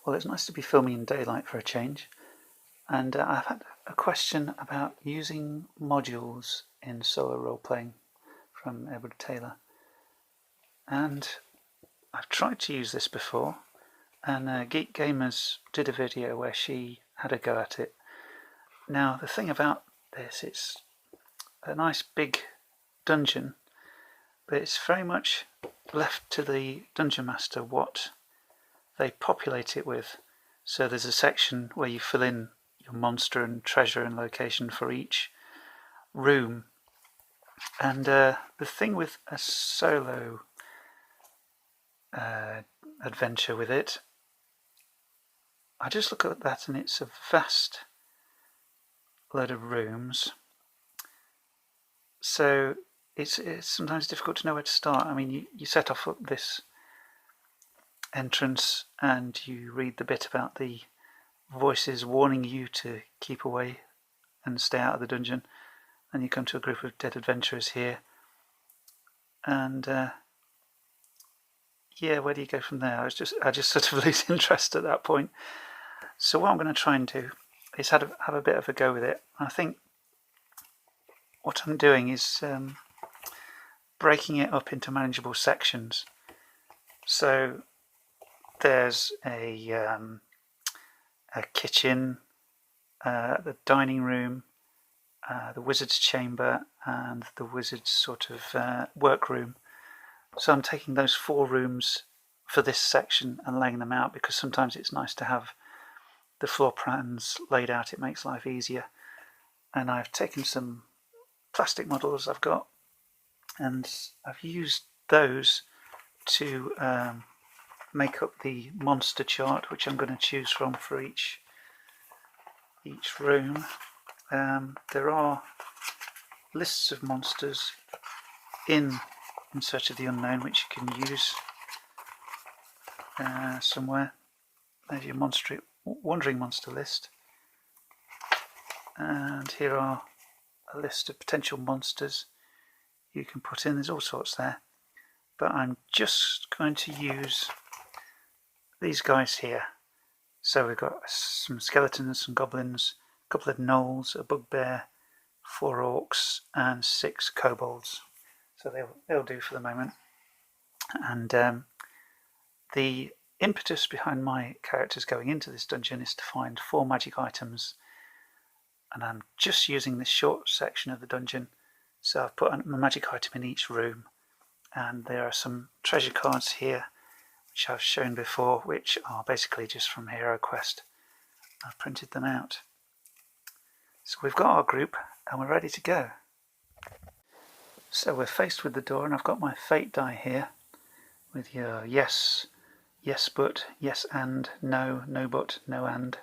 Well, it's nice to be filming in daylight for a change, and I've had a question about using modules in solo role-playing from Edward Taylor, and I've tried to use this before, and Geek Gamers did a video where she had a go at it. Now, the thing about this, it's a nice big dungeon, but it's very much left to the dungeon master what they populate it with. So there's a section where you fill in your monster and treasure and location for each room. And the thing with a solo adventure with it, I just look at that and it's a vast load of rooms. So it's sometimes difficult to know where to start. I mean, you set off at this entrance and you read the bit about the voices warning you to keep away and stay out of the dungeon, and you come to a group of dead adventurers here, and yeah, where do you go from there? I just sort of lose interest at that point. So what I'm going to try and do is have a bit of a go with it. I think what I'm doing is breaking it up into manageable sections. So there's a kitchen, the dining room, the wizard's chamber, and the wizard's sort of workroom. So I'm taking those 4 rooms for this section and laying them out, because sometimes it's nice to have the floor plans laid out. It makes life easier. And I've taken some plastic models I've got, and I've used those to make up the monster chart, which I'm going to choose from for each room. There are lists of monsters in Search of the Unknown, which you can use somewhere. There's your wandering monster list, and here are a list of potential monsters you can put in. There's all sorts there, but I'm just going to use these guys here. So we've got some skeletons, some goblins, a couple of gnolls, a bugbear, 4 orcs, and 6 kobolds. So they'll do for the moment. And the impetus behind my characters going into this dungeon is to find 4 magic items, and I'm just using this short section of the dungeon. So I've put a magic item in each room, and there are some treasure cards here which I've shown before, which are basically just from Hero Quest. I've printed them out. So we've got our group and we're ready to go. So we're faced with the door, and I've got my fate die here with your yes, yes but, yes and, no, no but, no and.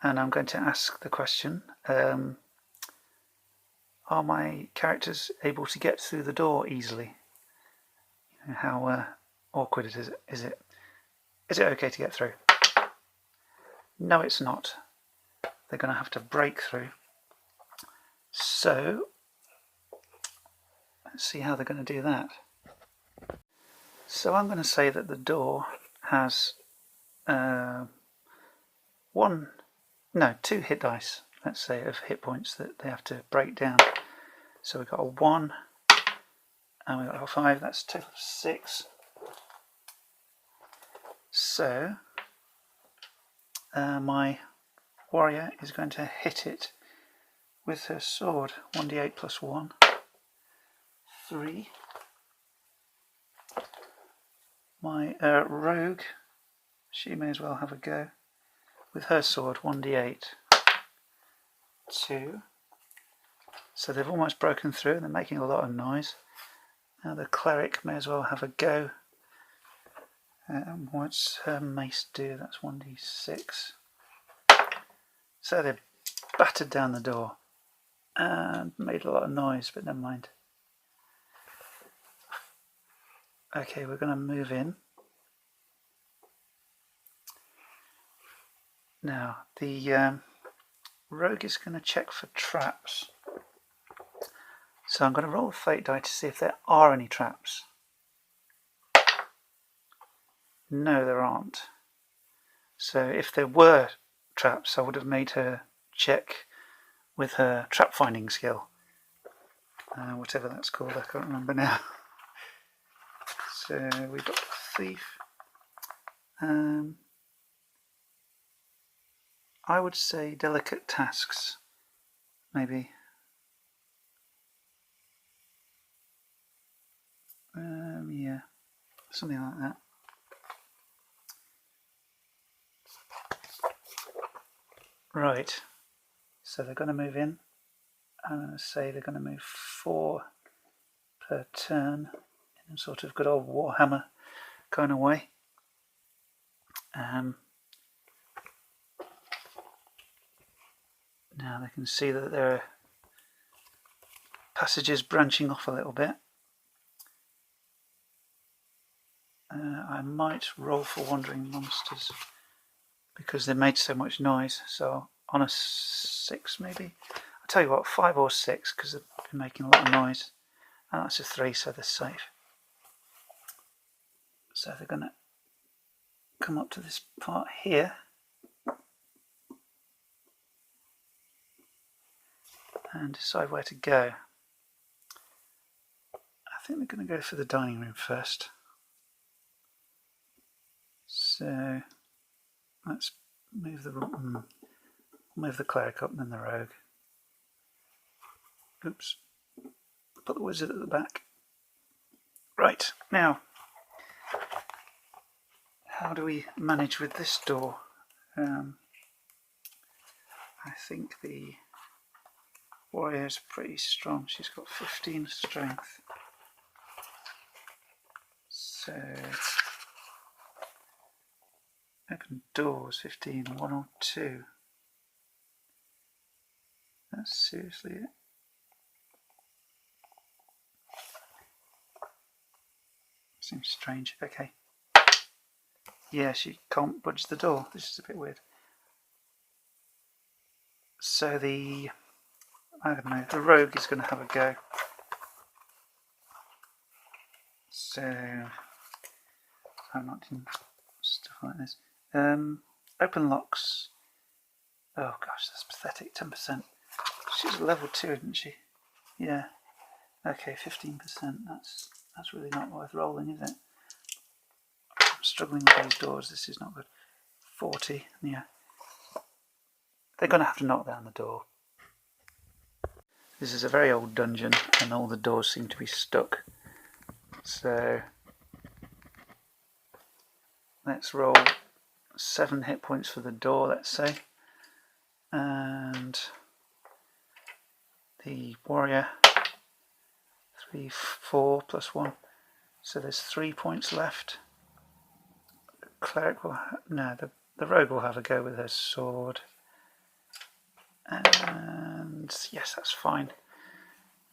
And I'm going to ask the question, are my characters able to get through the door easily? You know, how awkward is it? Is it okay to get through? No, it's not. They're going to have to break through. So let's see how they're going to do that. So I'm going to say that the door has 2 hit dice, let's say, of hit points that they have to break down. So we've got a 1 and we've got a 5. That's a total of 6. So my warrior is going to hit it with her sword. 1d8 plus 1. 3. My rogue, she may as well have a go with her sword. 1d8. 2. So they've almost broken through and they're making a lot of noise. Now the cleric may as well have a go. What's her mace do? That's 1d6. So they've battered down the door and made a lot of noise, but never mind. Okay, we're going to move in. Now, the rogue is going to check for traps. So I'm going to roll a fate die to see if there are any traps. No, there aren't. So if there were traps, I would have made her check with her trap finding skill. Whatever that's called, I can't remember now. So we've got the thief. I would say delicate tasks, maybe. Yeah, something like that. Right, so they're going to move in. I'm going to say they're going to move 4 per turn in a sort of good old Warhammer kind of way. Now they can see that there are passages branching off a little bit. I might roll for wandering monsters because they made so much noise. So on a 6 maybe. I'll tell you what, 5 or 6 because they've been making a lot of noise. And that's a 3, so they're safe. So they're going to come up to this part here. And decide where to go. I think they're going to go for the dining room first. So let's move the cleric up and then the rogue. Oops. Put the wizard at the back. Right, now how do we manage with this door? I think the warrior is pretty strong. She's got 15 strength. So open doors, 15, 1 or 2. That's seriously it. Seems strange. Okay. Yeah, she can't budge the door. This is a bit weird. So I don't know, the rogue is going to have a go. So I'm not doing stuff like this. Open locks. Oh gosh, that's pathetic. 10%. She's level 2, isn't she? Yeah. Okay, 15%. That's really not worth rolling, is it? I'm struggling with those doors. This is not good. 40. Yeah. They're going to have to knock down the door. This is a very old dungeon, and all the doors seem to be stuck. So let's roll 7 hit points for the door, let's say, and the warrior 3, 4 plus 1, so there's 3 points left. The cleric will the rogue will have a go with her sword, and yes, that's fine.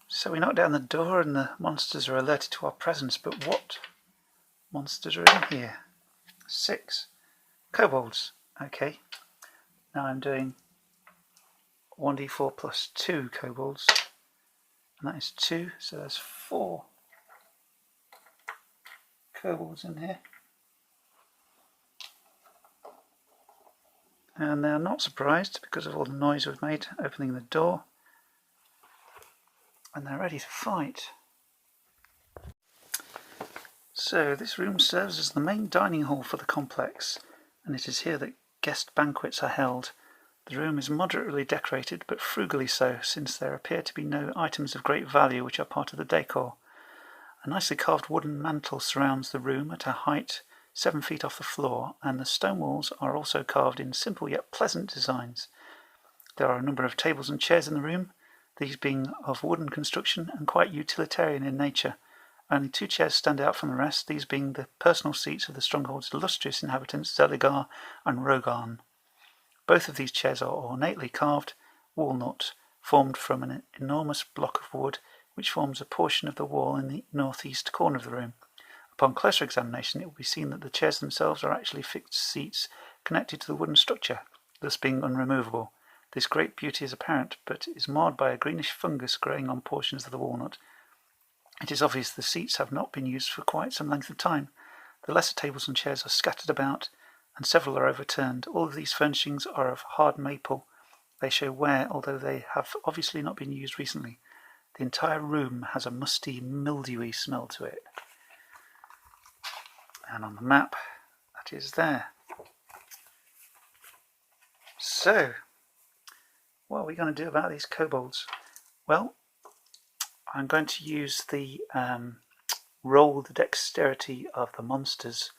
So we knock down the door and the monsters are alerted to our presence, but what monsters are in here? 6 kobolds. Okay, now I'm doing 1d4 plus 2 kobolds, and that is 2, so there's 4 kobolds in here. And they're not surprised because of all the noise we've made opening the door, and they're ready to fight. So this room serves as the main dining hall for the complex, and it is here that guest banquets are held. The room is moderately decorated, but frugally so, since there appear to be no items of great value which are part of the decor. A nicely carved wooden mantel surrounds the room at a height 7 feet off the floor, and the stone walls are also carved in simple yet pleasant designs. There are a number of tables and chairs in the room, these being of wooden construction and quite utilitarian in nature. Only 2 chairs stand out from the rest, these being the personal seats of the stronghold's illustrious inhabitants Zeligar and Rogan. Both of these chairs are ornately carved walnut, formed from an enormous block of wood which forms a portion of the wall in the northeast corner of the room. Upon closer examination, it will be seen that the chairs themselves are actually fixed seats connected to the wooden structure, thus being unremovable. This great beauty is apparent, but is marred by a greenish fungus growing on portions of the walnut. It is obvious the seats have not been used for quite some length of time. The lesser tables and chairs are scattered about, and several are overturned. All of these furnishings are of hard maple. They show wear, although they have obviously not been used recently. The entire room has a musty, mildewy smell to it. And on the map, that is there. So, what are we going to do about these kobolds? Well, I'm going to use the roll the dexterity of the monsters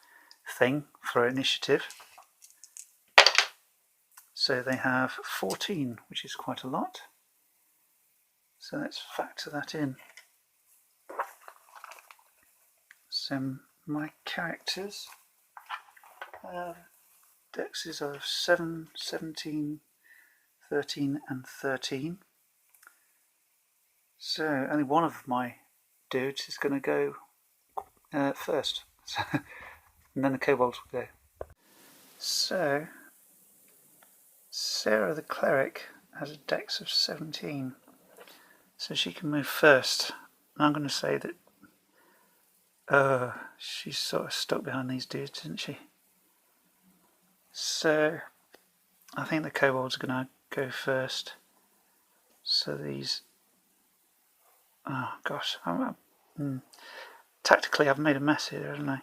thing for initiative. So they have 14, which is quite a lot. So let's factor that in. So my characters have dexes of 7, 17, 13 and 13. So only one of my dudes is going to go first. And then the kobolds will go. So Sarah the cleric has a dex of 17. So she can move first. And I'm going to say that she's sort of stuck behind these dudes, isn't she? So I think the kobolds are going to go first. So these... Oh gosh, tactically I've made a mess here, haven't I?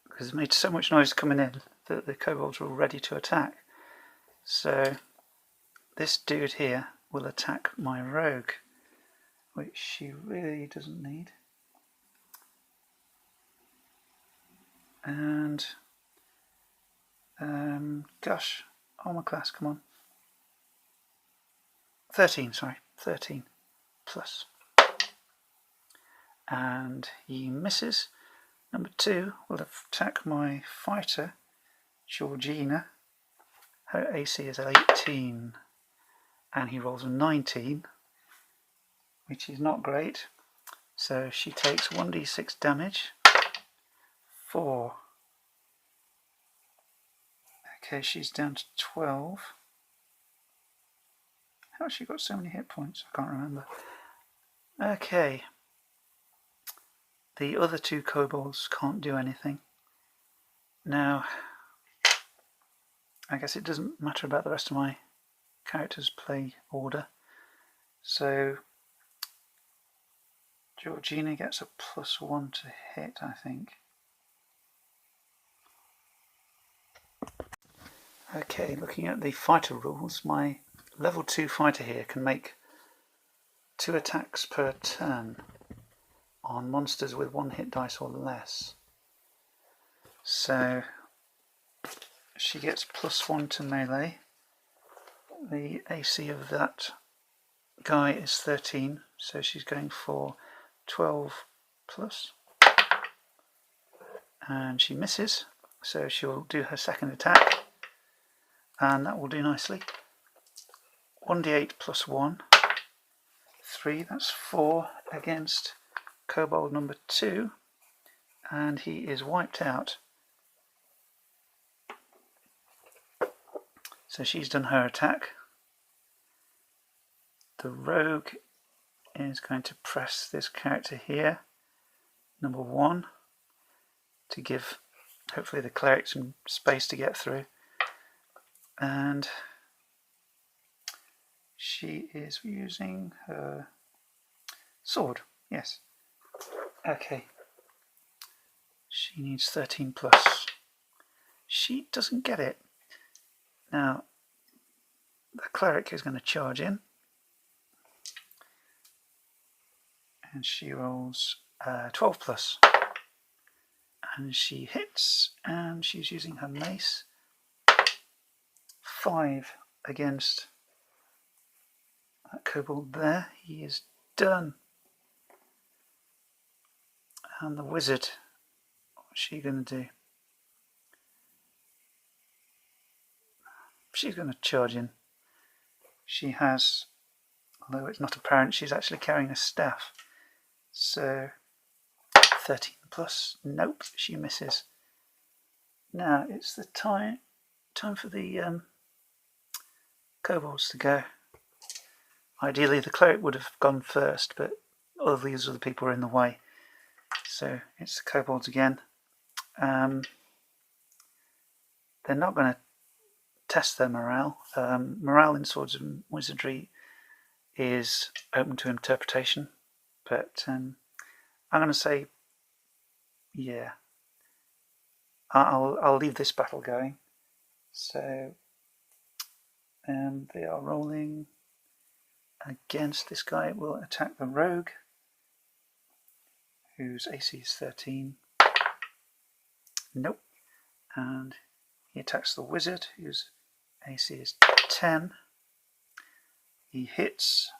Because it's made so much noise coming in that the kobolds are all ready to attack. So this dude here will attack my rogue, which she really doesn't need. And gosh, armor class, come on. 13, sorry, 13 plus. And he misses. Number 2 will attack my fighter, Georgina. Her AC is 18. And he rolls a 19, which is not great. So she takes 1d6 damage. 4. Okay, she's down to 12. How has she got so many hit points? I can't remember. Okay. The other 2 kobolds can't do anything. Now, I guess it doesn't matter about the rest of my character's play order. So, Georgina gets a +1 to hit, I think. Okay, looking at the fighter rules, my level 2 fighter here can make 2 attacks per turn on monsters with 1 hit dice or less. So she gets +1 to melee. The AC of that guy is 13, so she's going for 12 plus. And she misses, so she'll do her second attack, and that will do nicely. 1d8 plus 1, 3, that's 4 against kobold number 2, and he is wiped out. So she's done her attack. The rogue is going to press this character here, number 1, to give hopefully the cleric some space to get through. And she is using her sword, yes. Okay. She needs 13 plus. She doesn't get it. Now, the cleric is going to charge in. And she rolls 12 plus. And she hits, and she's using her mace. 5 against that kobold there. He is done. And the wizard, what's she going to do? She's going to charge in. She has, although it's not apparent, she's actually carrying a staff. So 13 plus. Nope, she misses. Now it's the time for the kobolds to go. Ideally the cleric would have gone first, but all these other people are in the way. So it's the kobolds again. they're not going to test their morale. Morale in Swords and Wizardry is open to interpretation, but I'm going to say, yeah, I'll leave this battle going. So they are rolling against this guy. Will attack the rogue, whose AC is 13. Nope. And he attacks the wizard, whose AC is 10. He hits.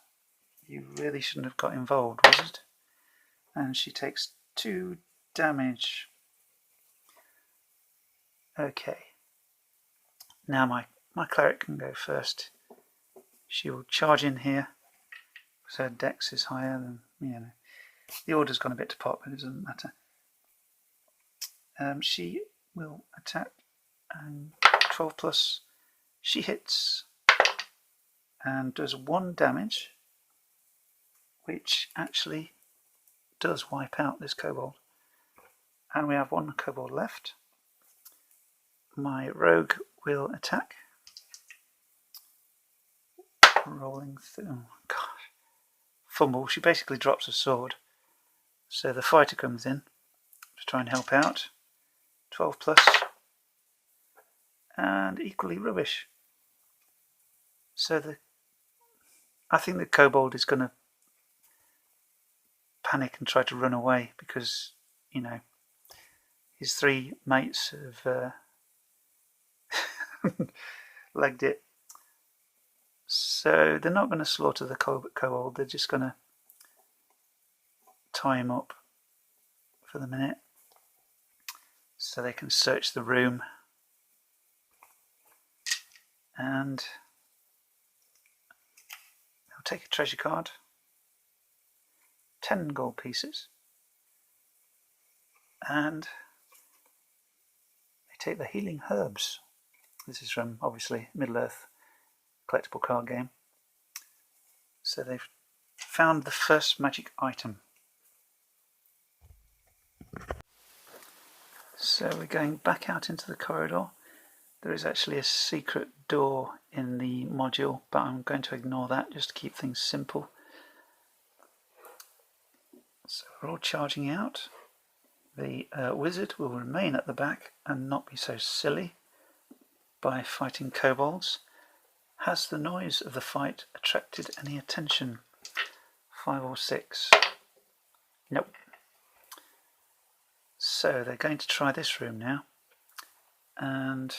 You really shouldn't have got involved, wizard. And she takes 2 damage. Okay. Now my cleric can go first. She will charge in here, because her dex is higher than, the order's gone a bit to pot, but it doesn't matter. She will attack, 12 plus. She hits and does 1 damage, which actually does wipe out this kobold. And we have 1 kobold left. My rogue will attack. Rolling through. Oh, gosh. Fumble. She basically drops a sword. So the fighter comes in to try and help out. 12 plus. And equally rubbish. So I think the kobold is going to panic and try to run away because, his 3 mates have legged it. So they're not going to slaughter the kobold, they're just going to tie him up for the minute so they can search the room. And they'll take a treasure card, 10 gold pieces, and they take the healing herbs. This is from, obviously, Middle-earth collectible card game. So they've found the first magic item. So we're going back out into the corridor. There is actually a secret door in the module, but I'm going to ignore that just to keep things simple. So we're all charging out. The wizard will remain at the back and not be so silly by fighting kobolds. Has the noise of the fight attracted any attention? 5 or 6. Nope. So they're going to try this room now. And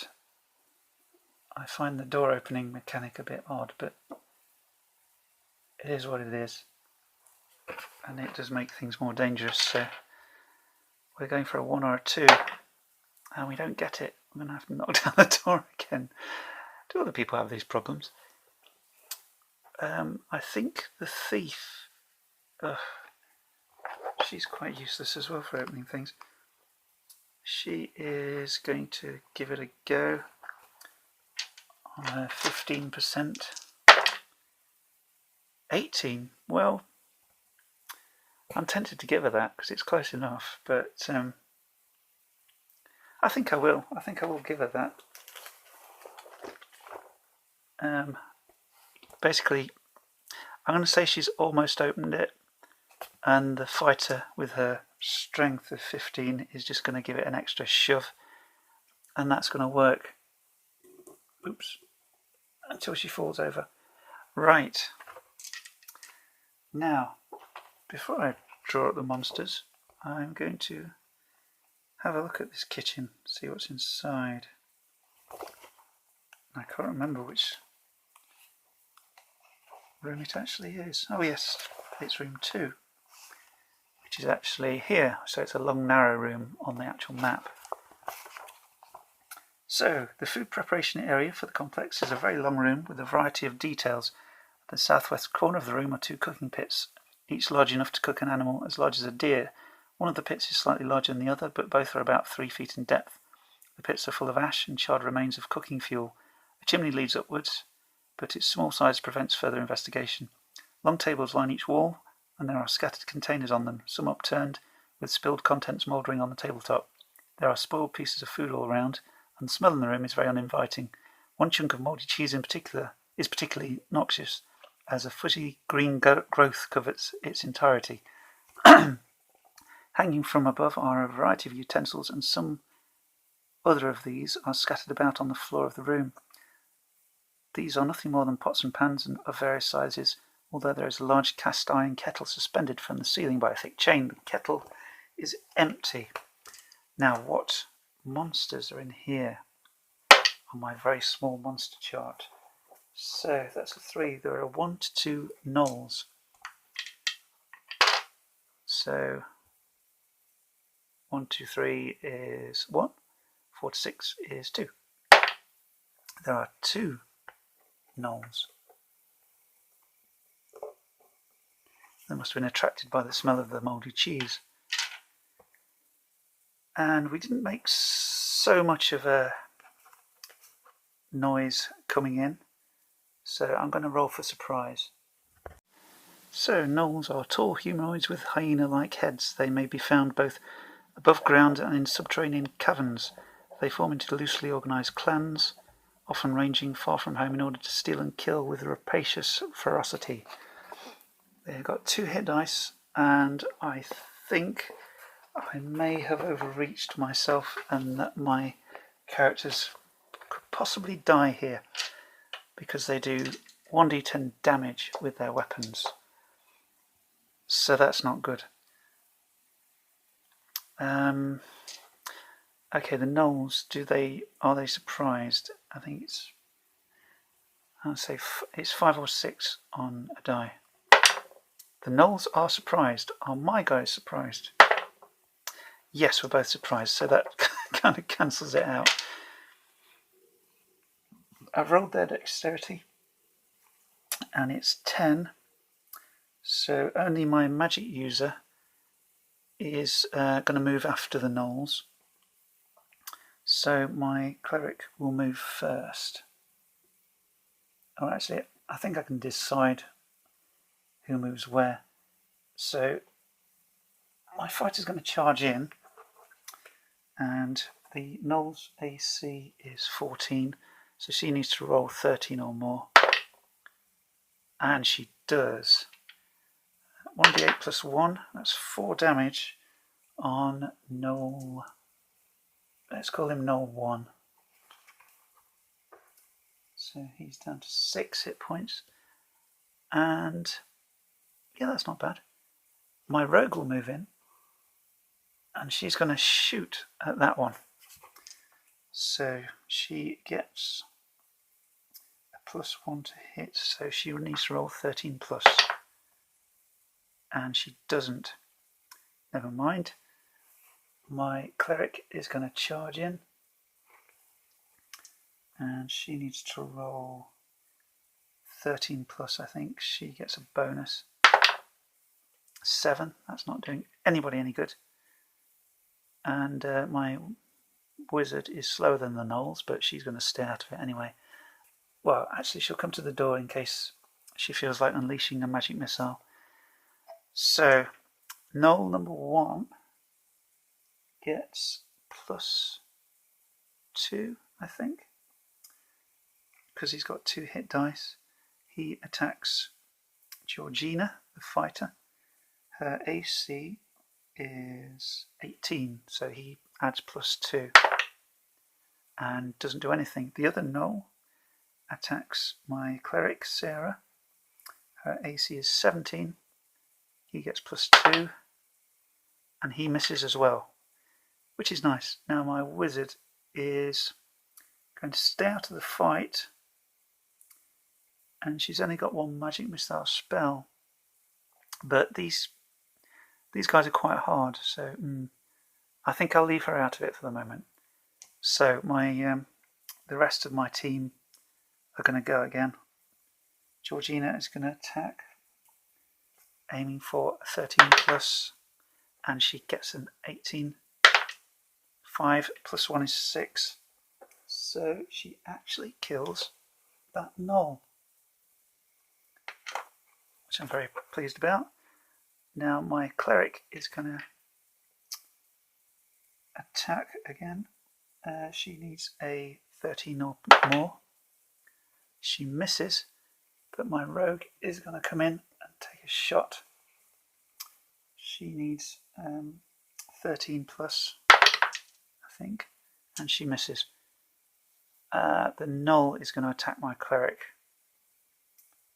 I find the door opening mechanic a bit odd, but it is what it is. And it does make things more dangerous, so we're going for a 1 or a 2. And we don't get it. I'm going to have to knock down the door again. Do other people have these problems? I think the thief, she's quite useless as well for opening things. She is going to give it a go on a 15%. 18. Well, I'm tempted to give her that because it's close enough, but I think I will. I think I will give her that. Basically, I'm going to say she's almost opened it, and the fighter with her strength of 15 is just going to give it an extra shove, and that's going to work. Oops. Until she falls over. Right. Now, before I draw up the monsters, I'm going to have a look at this kitchen, see what's inside. I can't remember which room it actually is. Oh yes, it's room 2, which is actually here. So it's a long narrow room on the actual map. So the food preparation area for the complex is a very long room with a variety of details. At the southwest corner of the room are 2 cooking pits, each large enough to cook an animal as large as a deer. One of the pits is slightly larger than the other, but both are about 3 feet in depth. The pits are full of ash and charred remains of cooking fuel. The chimney leads upwards, but its small size prevents further investigation. Long tables line each wall, and there are scattered containers on them, some upturned, with spilled contents mouldering on the tabletop. There are spoiled pieces of food all around, and the smell in the room is very uninviting. One chunk of mouldy cheese in particular is particularly noxious, as a fuzzy green growth covers its entirety. Hanging from above are a variety of utensils, and some other of these are scattered about on the floor of the room. These are nothing more than pots and pans of various sizes, although there is a large cast iron kettle suspended from the ceiling by a thick chain. The kettle is empty. Now, what monsters are in here on my very small monster chart? So that's a 3. There are 1 to 2 gnolls. So 1, 2, 3 is 1. 4 to 6 is 2. There are 2 gnolls. They must have been attracted by the smell of the mouldy cheese. And we didn't make so much of a noise coming in, so I'm going to roll for surprise. So gnolls are tall humanoids with hyena-like heads. They may be found both above ground and in subterranean caverns. They form into loosely organised clans, often ranging far from home in order to steal and kill with rapacious ferocity. They've got 2 hit dice, and I think I may have overreached myself and that my characters could possibly die here, because they do 1d10 damage with their weapons. So that's not good. Okay, the gnolls, are they surprised? I think I'll say it's 5 or 6 on a die. The gnolls are surprised. Are my guys surprised? Yes, we're both surprised, so that kind of cancels it out. I've rolled their dexterity, and it's 10. So only my magic user is going to move after the gnolls. So my cleric will move first. Oh, actually, I think I can decide who moves where. So my fighter's going to charge in, and the gnoll's AC is 14, so she needs to roll 13 or more. And she does. 1d8 plus 1, that's 4 damage on Gnoll. Let's call him Gnoll 1. So he's down to 6 hit points. And yeah, that's not bad. My rogue will move in, and she's going to shoot at that one. So she gets a +1 to hit, so she needs to roll 13 plus. And she doesn't. Never mind. My cleric is going to charge in, and she needs to roll 13 plus, I think. She gets a bonus. 7, that's not doing anybody any good. And my wizard is slower than the gnolls, but she's going to stay out of it anyway. Well, actually, she'll come to the door in case she feels like unleashing a magic missile. So, gnoll number 1 gets +2, I think, because he's got 2 hit dice. He attacks Georgina, the fighter. Her AC is 18, so he adds +2 and doesn't do anything. The other gnoll attacks my cleric, Sarah. Her AC is 17. He gets +2, and he misses as well, which is nice. Now my wizard is going to stay out of the fight, and she's only got 1 magic missile spell, but these guys are quite hard, so I think I'll leave her out of it for the moment. So my the rest of my team are going to go again. Georgina is going to attack, aiming for a 13 plus, and she gets an 18. 5 plus 1 is 6, so she actually kills that gnoll, which I'm very pleased about. Now my cleric is going to attack again, She needs a 13 or more. She misses, but my rogue is going to come in and take a shot. She needs 13 plus, I think, and she misses. The null is going to attack my cleric,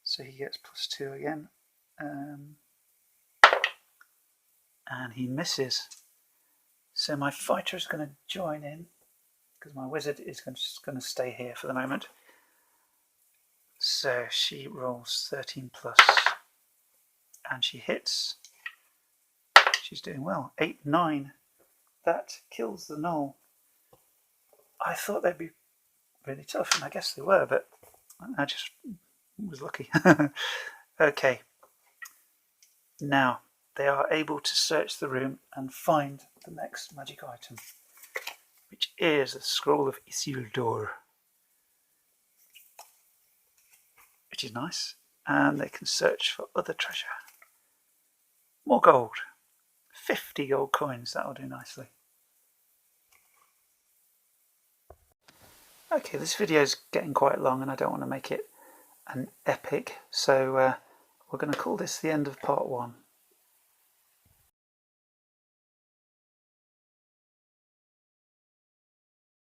so he gets +2 again, and he misses. So my fighter is going to join in, because my wizard is just going to stay here for the moment. So she rolls 13 plus, and she hits. She's doing well. 8, 9. That kills the null. I thought they'd be really tough, and I guess they were, but I just was lucky. Okay. Now, they are able to search the room and find the next magic item, which is the Scroll of Isildur, which is nice. And they can search for other treasure. More gold. 50 gold coins, that'll do nicely. Okay, this video is getting quite long and I don't want to make it an epic, so we're going to call this the end of part 1.